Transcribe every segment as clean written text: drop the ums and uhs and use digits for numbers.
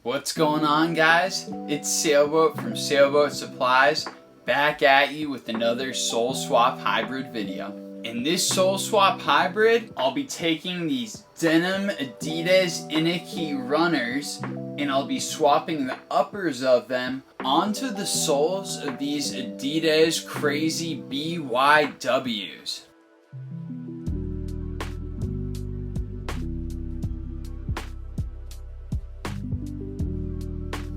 What's going on, guys? It's Sailboat from Sailboat Supplies, back at you with another Sole Swap Hybrid video. In this Sole Swap Hybrid, I'll be taking these denim Adidas Iniki Runners and I'll be swapping the uppers of them onto the soles of these Adidas Crazy BYWs.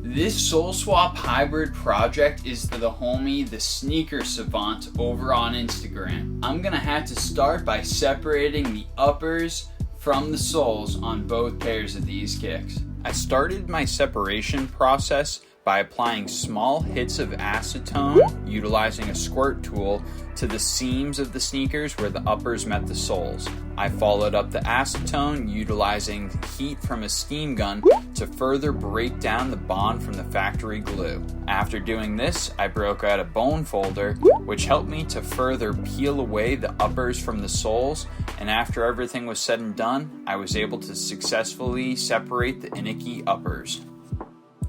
This Sole Swap Hybrid project is for the homie, the Sneaker Savant, over on Instagram. I'm gonna have to start by separating the uppers from the soles on both pairs of these kicks. I started my separation process by applying small hits of acetone, utilizing a squirt tool, to the seams of the sneakers where the uppers met the soles. I followed up the acetone utilizing heat from a steam gun to further break down the bond from the factory glue. After doing this, I broke out a bone folder, which helped me to further peel away the uppers from the soles, and after everything was said and done, I was able to successfully separate the Iniki uppers.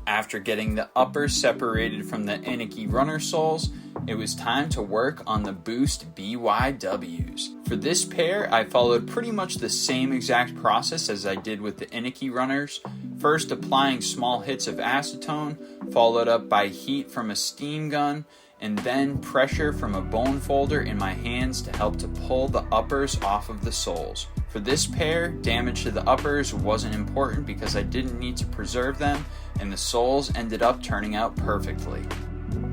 After getting the uppers separated from the Iniki runner soles, it was time to work on the Boost BYWs. For this pair, I followed pretty much the same exact process as I did with the Iniki runners. First applying small hits of acetone, followed up by heat from a steam gun, and then pressure from a bone folder in my hands to help to pull the uppers off of the soles. For this pair, damage to the uppers wasn't important because I didn't need to preserve them, and the soles ended up turning out perfectly.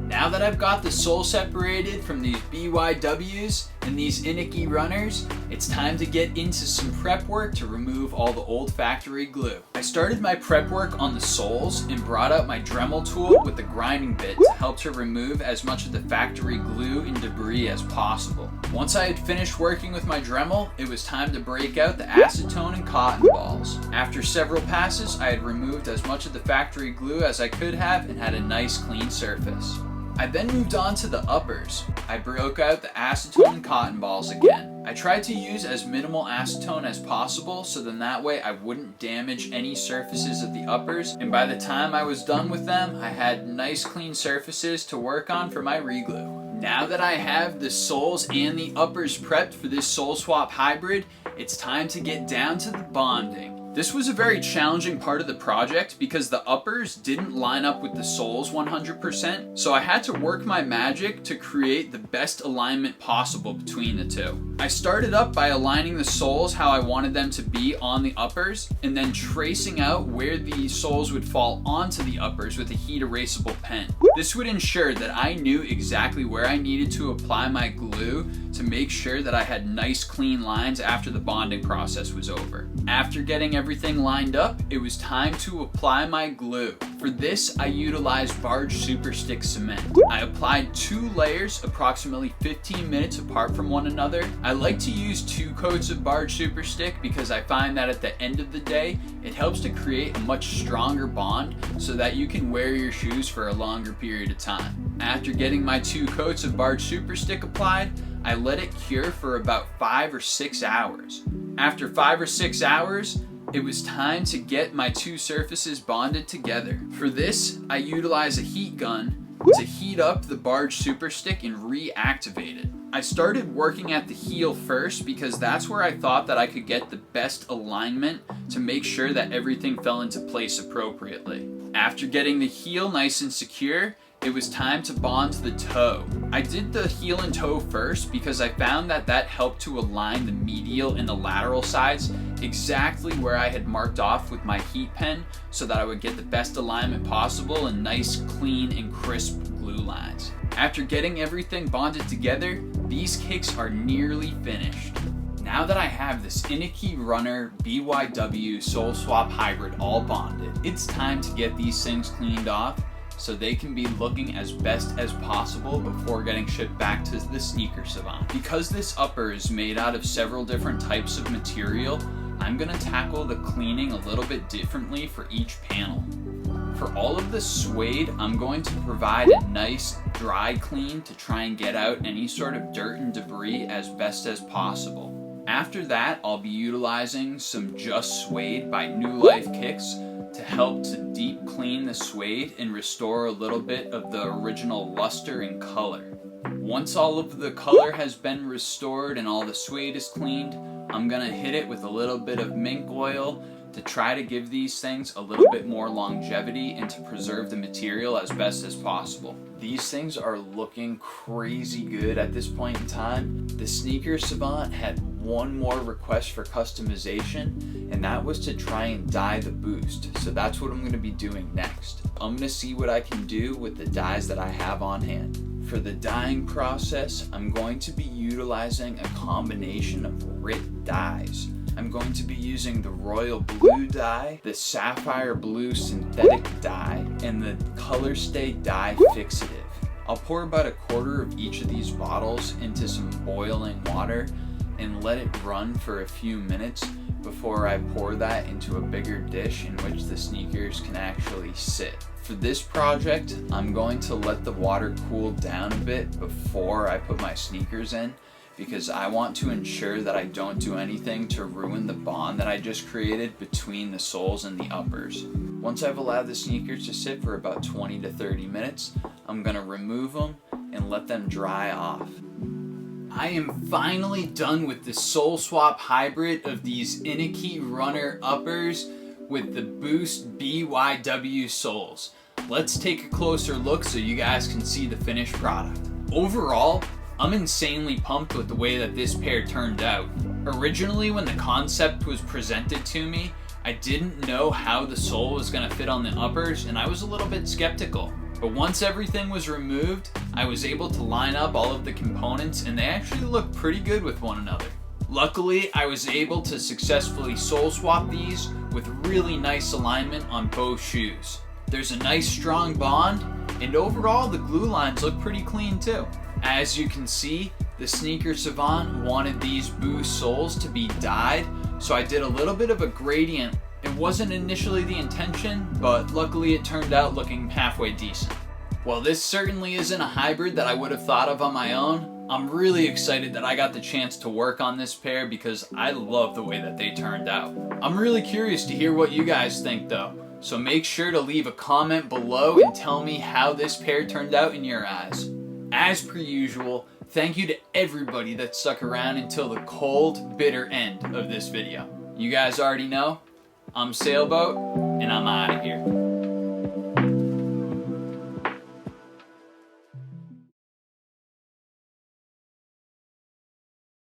Now that I've got the sole separated from these BYWs and these Iniki runners, it's time to get into some prep work to remove all the old factory glue. I started my prep work on the soles and brought out my Dremel tool with the grinding bit to help to remove as much of the factory glue and debris as possible. Once I had finished working with my Dremel, it was time to break out the acetone and cotton balls. After several passes, I had removed as much of the factory glue as I could have and had a nice clean surface. I then moved on to the uppers. I broke out the acetone and cotton balls again. I tried to use as minimal acetone as possible so then that way I wouldn't damage any surfaces of the uppers, and by the time I was done with them, I had nice clean surfaces to work on for my reglue. Now that I have the soles and the uppers prepped for this Sole Swap Hybrid, it's time to get down to the bonding. This was a very challenging part of the project because the uppers didn't line up with the soles 100%, so I had to work my magic to create the best alignment possible between the two. I started up by aligning the soles how I wanted them to be on the uppers, and then tracing out where the soles would fall onto the uppers with a heat erasable pen. This would ensure that I knew exactly where I needed to apply my glue to make sure that I had nice clean lines after the bonding process was over. After getting everything lined up, it was time to apply my glue. For this, I utilized Barge Super Stick cement. I applied 2 layers approximately 15 minutes apart from one another. I like to use 2 coats of Barge Super Stick because I find that at the end of the day, it helps to create a much stronger bond so that you can wear your shoes for a longer period of time. After getting my 2 coats of Barge Super Stick applied, I let it cure for about 5 or 6 hours. After 5 or 6 hours, it was time to get my 2 surfaces bonded together. For this, I utilize a heat gun to heat up the Barge Super Stick and reactivate it. I started working at the heel first because that's where I thought that I could get the best alignment to make sure that everything fell into place appropriately. After getting the heel nice and secure, it was time to bond the toe. I did the heel and toe first because I found that that helped to align the medial and the lateral sides exactly where I had marked off with my heat pen so that I would get the best alignment possible and nice, clean, and crisp glue lines. After getting everything bonded together, these kicks are nearly finished. Now that I have this Iniki Runner BYW Sole Swap Hybrid all bonded, it's time to get these things cleaned off so they can be looking as best as possible before getting shipped back to the Sneaker Savant. Because this upper is made out of several different types of material, I'm gonna tackle the cleaning a little bit differently for each panel. For all of the suede, I'm going to provide a nice dry clean to try and get out any sort of dirt and debris as best as possible. After that, I'll be utilizing some Just Suede by New Life Kicks to to help to deep clean the suede and restore a little bit of the original luster and color. Once all of the color has been restored and all the suede is cleaned, I'm gonna hit it with a little bit of mink oil to try to give these things a little bit more longevity and to preserve the material as best as possible. These things are looking crazy good at this point in time. The Sneaker Savant had one more request for customization, and that was to try and dye the boost. So that's what I'm gonna be doing next. I'm gonna see what I can do with the dyes that I have on hand. For the dyeing process, I'm going to be utilizing a combination of RIT dyes. I'm going to be using the royal blue dye, the sapphire blue synthetic dye, and the color stay dye fixative. I'll pour about a quarter of each of these bottles into some boiling water and let it run for a few minutes before I pour that into a bigger dish in which the sneakers can actually sit. For this project, I'm going to let the water cool down a bit before I put my sneakers in, because I want to ensure that I don't do anything to ruin the bond that I just created between the soles and the uppers. Once I've allowed the sneakers to sit for about 20 to 30 minutes, I'm gonna remove them and let them dry off. I am finally done with the sole swap hybrid of these Iniki Runner uppers with the Boost BYW soles. Let's take a closer look so you guys can see the finished product. Overall, I'm insanely pumped with the way that this pair turned out. Originally, when the concept was presented to me, I didn't know how the sole was gonna fit on the uppers, and I was a little bit skeptical. But once everything was removed, I was able to line up all of the components, and they actually look pretty good with one another. Luckily, I was able to successfully sole swap these with really nice alignment on both shoes. There's a nice strong bond, and overall the glue lines look pretty clean too. As you can see, the Sneaker Savant wanted these Boost soles to be dyed, so I did a little bit of a gradient. It wasn't initially the intention, but luckily it turned out looking halfway decent. While this certainly isn't a hybrid that I would have thought of on my own, I'm really excited that I got the chance to work on this pair because I love the way that they turned out. I'm really curious to hear what you guys think though, so make sure to leave a comment below and tell me how this pair turned out in your eyes. As per usual, thank you to everybody that stuck around until the cold, bitter end of this video. You guys already know, I'm Sailboat, and I'm out of here.